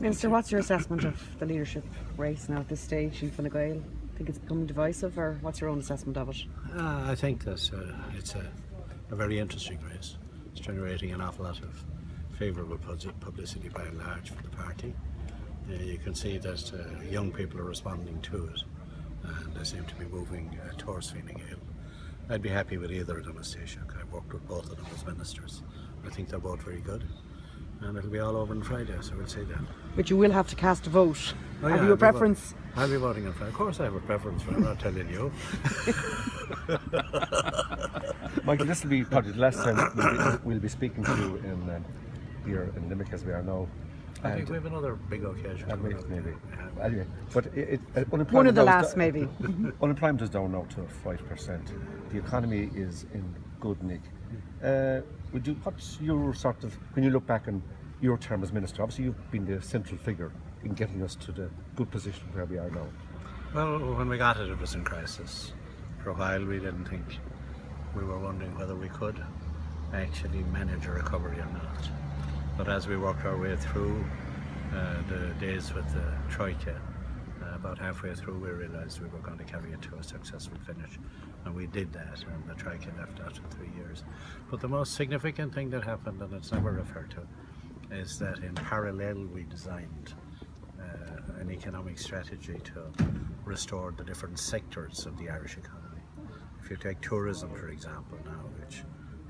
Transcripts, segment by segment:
Minister, what's your assessment of the leadership race now at this stage in Fine Gael? Think it's becoming divisive, or what's your own assessment of it? I think that it's a very interesting race. It's generating an awful lot of favourable publicity by and large for the party. You can see that young people are responding to it, and they seem to be moving towards Fine Gael. I'd be happy with either of them as Taoiseach. I've worked with both of them as ministers. I think they're both very good, and it'll be all over on Friday, so we'll see then. But you will have to cast a vote. Oh, Have yeah, you a preference? I'll be voting on Friday. Of course I have a preference, but I'm not telling you. Michael, this will be probably the last time we'll be speaking to you here in Limerick as we are now. I think we have another big occasion. Maybe. Anyway, but unemployment One of the last, maybe. Unemployment is down now to 5%. The economy is in good nick. What's your sort of, when you look back on your term as minister, obviously you've been the central figure in getting us to the good position where we are now. Well, when we got it, it was in crisis. For a while we didn't think, we were wondering whether we could actually manage a recovery or not. But as we worked our way through the days with the Troika, about halfway through we realised we were going to carry it to a successful finish, and we did that, and the Troika left after 3 years. But the most significant thing that happened, and it's never referred to, is that in parallel we designed an economic strategy to restore the different sectors of the Irish economy. If you take tourism, for example, now, which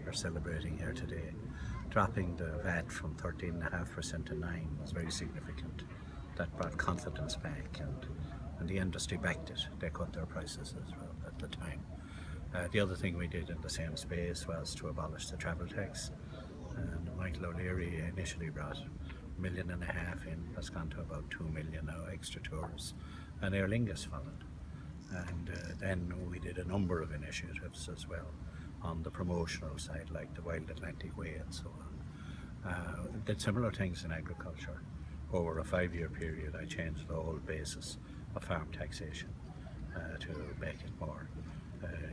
we're celebrating here today, dropping the VAT from 13.5% to 9% was very significant. That brought confidence back, and the industry backed it. They cut their prices as well at the time. The other thing we did in the same space was to abolish the travel tax. And Michael O'Leary initially brought $1.5 million in. That's gone to about 2 million now, extra tours. And Aer Lingus followed. And then we did a number of initiatives as well on the promotional side, like the Wild Atlantic Way and so on. Did similar things in agriculture. Over a 5-year period, I changed the whole basis of farm taxation to make it more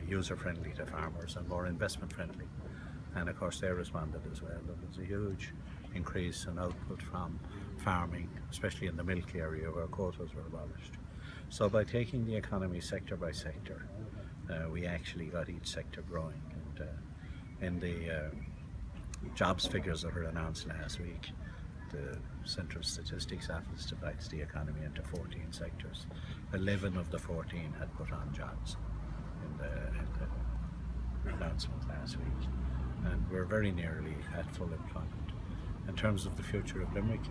user-friendly to farmers and more investment-friendly. And of course they responded as well. There was a huge increase in output from farming, especially in the milk area where quotas were abolished. So by taking the economy sector by sector, we actually got each sector growing. And in the jobs figures that were announced last week, the Central Statistics Office divides the economy into 14 sectors. 11 of the 14 had put on jobs in the announcement last week. And we're very nearly at full employment. In terms of the future of Limerick,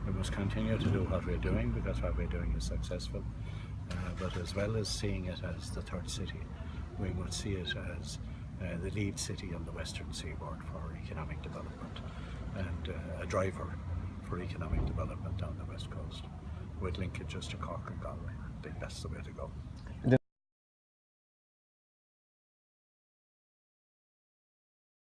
we must continue to do what we're doing, because what we're doing is successful. But as well as seeing it as the third city, we must see it as the lead city on the western seaboard for economic development, and a driver for economic development down the west coast, with linkages to Cork and Galway. I think that's the way to go.